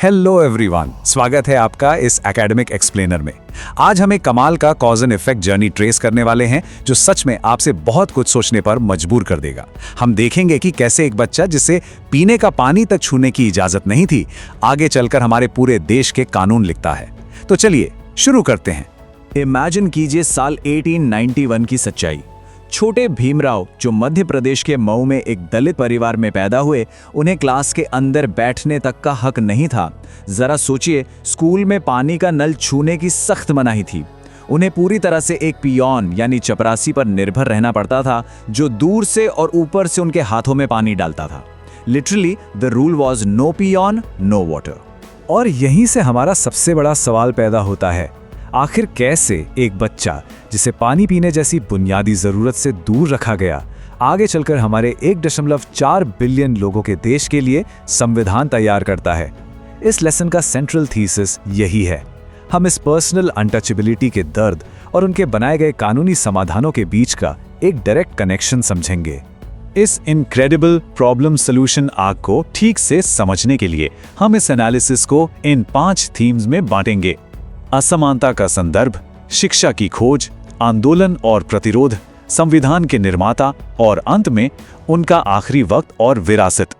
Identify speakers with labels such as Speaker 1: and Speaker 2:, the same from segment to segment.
Speaker 1: Hello everyone, स्वागत है आपका इस एकेडमिक एक्सप्लेनर में। आज हम एक कमाल का cause and effect journey trace करने वाले हैं जो सच में आपसे बहुत कुछ सोचने पर मजबूर कर देगा। हम देखेंगे कि कैसे एक बच्चा जिसे पीने का पानी तक छूने की इजाजत नहीं थी, आगे चलकर हमारे पूरे देश के कानून लिखता है। तो चलिए शुरू करते हैं।
Speaker 2: इमेजिन कीजिए साल 1891 की सच्चाई। छोटे भीमराव, जो मध्य प्रदेश के मऊ में एक दलित परिवार में पैदा हुए, उन्हें क्लास के अंदर बैठने तक का हक नहीं था। जरा सोचिए, स्कूल में पानी का नल छूने की सख्त मनाही थी। उन्हें पूरी तरह से एक पियोन यानी चपरासी पर निर्भर रहना पड़ता था, जो दूर से और ऊपर से उनके हाथों में पानी डालता था। Literally the rule was no peon no water.
Speaker 1: और यहीं से हमारा सबसे बड़ा सवाल पैदा होता है, आखिर कैसे एक बच्चा जिसे पानी पीने जैसी बुनियादी जरूरत से दूर रखा गया, आगे चलकर हमारे 1.4 बिलियन लोगों के देश के लिए संविधान तैयार करता है। इस लेसन का सेंट्रल थीसिस यही है। हम इस पर्सनल अनटचेबिलिटी के दर्द और उनके बनाए गए कानूनी समाधानों के बीच का एक डायरेक्ट कनेक्शन समझेंगे। इस इनक्रेडिबल प्रॉब्लम सॉल्यूशन आर्क को ठीक से समझने के लिए हम इस एनालिसिस को इन 5 थीम्स में बांटेंगे: असमानता का संदर्भ, शिक्षा की खोज, आंदोलन और प्रतिरोध, संविधान के निर्माता और अंत में उनका आखिरी वक्त और विरासत।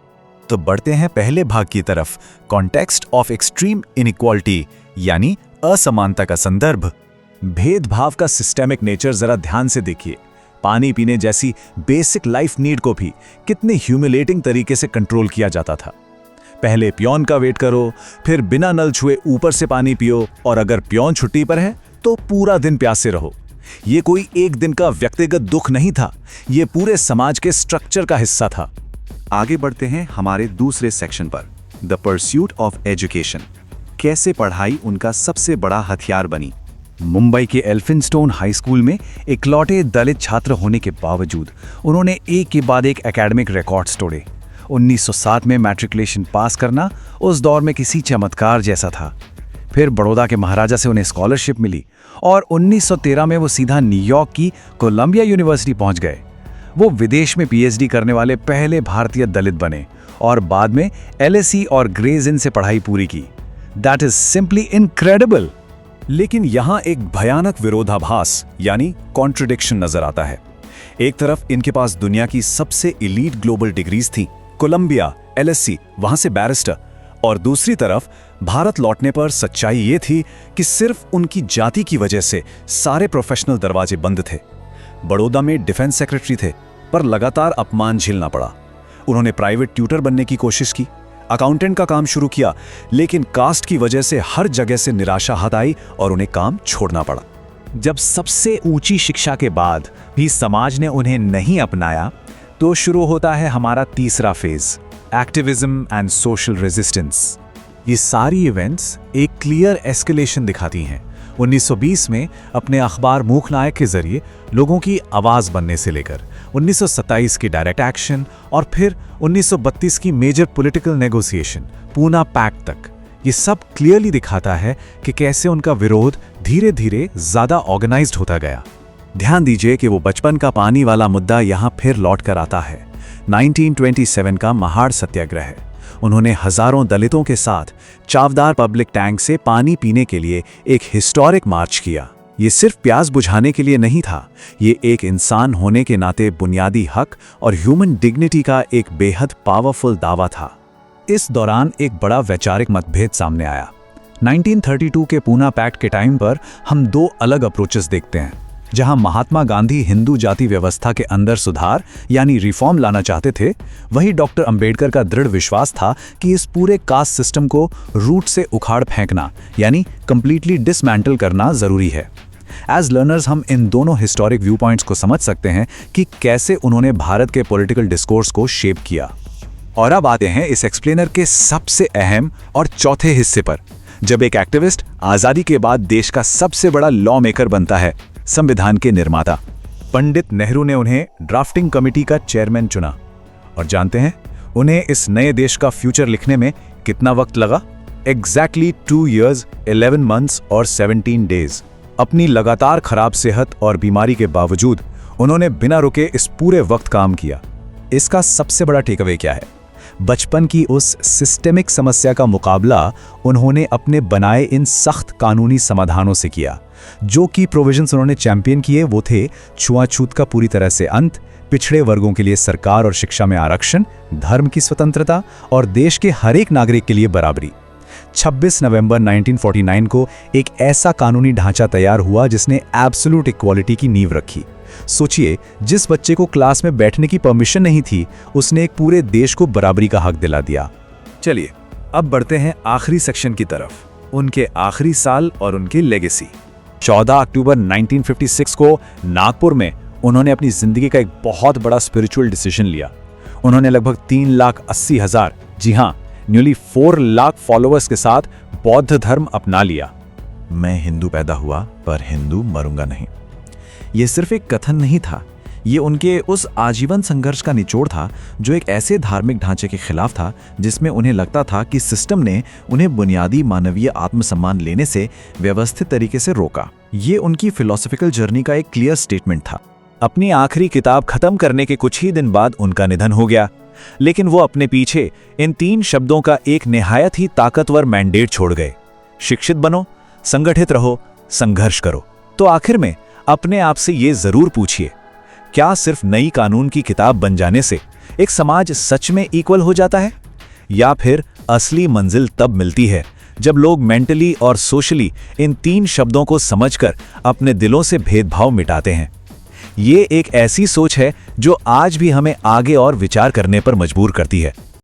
Speaker 1: तो बढ़ते हैं पहले भाग की तरफ, कॉन्टेक्स्ट ऑफ एक्सट्रीम इनइक्वालिटी यानी असमानता का संदर्भ। भेदभाव का सिस्टेमिक नेचर जरा ध्यान से देखिए। पानी पीने जैसी बेसिक लाइफ नीड को भी कितने ह्यूमिलेटिंग तरीके से कंट्रोल किया जाता था। पहले पियोन का वेट करो, फिर बिना नल छुए ऊपर से पानी पियो, और अगर पियोन छुट्टी पर है तो पूरा दिन प्यासे रहो। ये कोई एक दिन का व्यक्तिगत दुख नहीं था, ये पूरे समाज के स्ट्रक्चर का हिस्सा था।
Speaker 3: आगे बढ़ते हैं हमारे दूसरे सेक्शन पर, द परस्यूट ऑफ एजुकेशन। कैसे पढ़ाई उनका सबसे बड़ा हथियार बनी।
Speaker 1: मुंबई के एल्फिंस्टोन हाई स्कूल में इकलौते दलित छात्र होने के बावजूद उन्होंने एक के बाद एक एकेडमिक रिकॉर्ड्स तोड़े। 1907 में मैट्रिकुलेशन पास करना उस दौर में किसी चमत्कार जैसा था। फिर बड़ौदा के महाराजा से उन्हें स्कॉलरशिप मिली और 1913 में वो सीधा न्यूयॉर्क की कोलंबिया यूनिवर्सिटी पहुंच गए। वो विदेश में पीएचडी करने वाले पहले भारतीय दलित बने और बाद में एलएसई और ग्रेज इन से पढ़ाई पूरी की। That is simply incredible. लेकिन यहाँ एक भयानक विरोधाभास यानी कॉन्ट्रडिक्शन नजर आता है। एक तरफ इनके पास दुनिया की सबसे इलीट ग्लोबल डिग्रीज थी, कोलंबिया, एलएसई, वहां से बैरिस्टर, और दूसरी तरफ भारत लौटने पर सच्चाई ये थी कि सिर्फ उनकी जाति की वजह से सारे प्रोफेशनल दरवाजे बंद थे। बड़ौदा में डिफेंस सेक्रेटरी थे, पर लगातार अपमान झेलना पड़ा। उन्होंने प्राइवेट ट्यूटर बनने की कोशिश की, अकाउंटेंट का काम शुरू किया, लेकिन कास्ट की वजह से हर जगह से निराशा हाथ आई और उन्हें काम छोड़ना पड़ा। जब सबसे ऊंची शिक्षा के बाद भी समाज ने उन्हें नहीं अपनाया, तो शुरू होता है हमारा तीसरा phase, activism and social resistance. ये सारी इवेंट्स एक क्लियर एस्केलेशन दिखाती हैं। 1920 में अपने अखबार मूकनायक के जरिए लोगों की आवाज बनने से लेकर 1927 की डायरेक्ट एक्शन और फिर 1932 की major political negotiation, Poona pact तक, ये सब क्लियरली दिखाता है कि कैसे उनका विरोध धीरे धीरे ज्यादा ऑर्गेनाइज्ड होता गया। ध्यान दीजिए कि वो बचपन का पानी वाला मुद्दा यहां फिर लौट कर आता है। 1927 का महाड़ सत्याग्रह है। उन्होंने हजारों दलितों के साथ चावदार पब्लिक टैंक से पानी पीने के लिए एक हिस्टोरिक मार्च किया। ये सिर्फ प्यास बुझाने के लिए नहीं था, ये एक इंसान होने के नाते बुनियादी हक और ह्यूमन डिग्निटी का एक बेहद पावरफुल दावा था। इस दौरान एक बड़ा वैचारिक मतभेद सामने आया। 1932 के पूना पैक्ट के टाइम पर हम 2 अलग अप्रोचेस देखते हैं। जहां महात्मा गांधी हिंदू जाति व्यवस्था के अंदर सुधार यानी रिफॉर्म लाना चाहते थे, वहीं डॉक्टर अंबेडकर का दृढ़ विश्वास था कि इस पूरे कास्ट सिस्टम को रूट से उखाड़ फेंकना यानी कंप्लीटली डिसमेंटल करना जरूरी है। एज लर्नर्स हम इन दोनों हिस्टोरिक व्यू पॉइंट्स को समझ सकते हैं कि कैसे उन्होंने भारत के पॉलिटिकल डिस्कोर्स को शेप किया। और अब आते हैं इस एक्सप्लेनर के सबसे अहम और चौथे हिस्से पर, जब एक एक्टिविस्ट आजादी के बाद देश का सबसे बड़ा लॉ मेकर बनता है, संविधान के निर्माता। पंडित नेहरू ने उन्हें ड्राफ्टिंग कमेटी का चेयरमैन चुना। और जानते हैं उन्हें इस नए देश का फ्यूचर लिखने में कितना वक्त लगा? एग्जैक्टली 2 years, 11 months और 17 days। अपनी लगातार खराब सेहत और बीमारी के बावजूद उन्होंने बिना रुके इस पूरे वक्त काम किया। इसका सबसे बड़ा टेकअवे क्या है? बचपन की उस सिस्टेमिक समस्या का मुकाबला उन्होंने अपने बनाए इन सख्त कानूनी समाधानों से किया। जो की प्रोविजंस उन्होंने चैंपियन किए वो थे छुआछूत का पूरी तरह से अंत, पिछड़े वर्गों के लिए सरकार और शिक्षा में आरक्षण, धर्म की स्वतंत्रता और देश के हर एक नागरिक के लिए बराबरी। 26 नवंबर 1949 को एक ऐसा कानूनी ढांचा तैयार हुआ जिसने एब्सोल्यूट इक्वालिटी की नींव रखी। सोचिए, जिस बच्चे को क्लास में बैठने की परमिशन नहीं थी, उसने एक पूरे देश को बराबरी का हक दिला दिया।
Speaker 3: चलिए अब बढ़ते हैं आखिरी सेक्शन की तरफ, उनके आखिरी साल और उनकी लेगेसी।
Speaker 1: 14 अक्टूबर 1956 को नागपुर में उन्होंने अपनी जिंदगी का एक बहुत बड़ा स्पिरिचुअल डिसीजन लिया। उन्होंने लगभग 3,80,000, जी हाँ, न्यूली 4 लाख फॉलोअर्स के साथ बौद्ध धर्म अपना लिया।
Speaker 2: मैं हिंदू पैदा हुआ पर हिंदू मरूंगा नहीं। ये सिर्फ एक कथन नहीं था, ये उनके उस आजीवन संघर्ष का निचोड़ था जो एक ऐसे धार्मिक ढांचे के खिलाफ था जिसमें उन्हें लगता था कि सिस्टम ने उन्हें बुनियादी मानवीय आत्मसम्मान लेने से व्यवस्थित तरीके से रोका। ये उनकी फिलॉसफिकल जर्नी का एक क्लियर स्टेटमेंट था।
Speaker 1: अपनी आखिरी किताब खत्म करने के कुछ ही दिन बाद उनका निधन हो गया, लेकिन वो अपने पीछे इन 3 शब्दों का एक निहायत ही ताकतवर मैंडेट छोड़ गए: शिक्षित बनो, संगठित रहो, संघर्ष करो। तो आखिर में अपने आप से ये जरूर पूछिए, क्या सिर्फ नई कानून की किताब बन जाने से एक समाज सच में इक्वल हो जाता है, या फिर असली मंजिल तब मिलती है जब लोग मेंटली और सोशली इन 3 शब्दों को समझकर अपने दिलों से भेदभाव मिटाते हैं? ये एक ऐसी सोच है जो आज भी हमें आगे और विचार करने पर मजबूर करती है।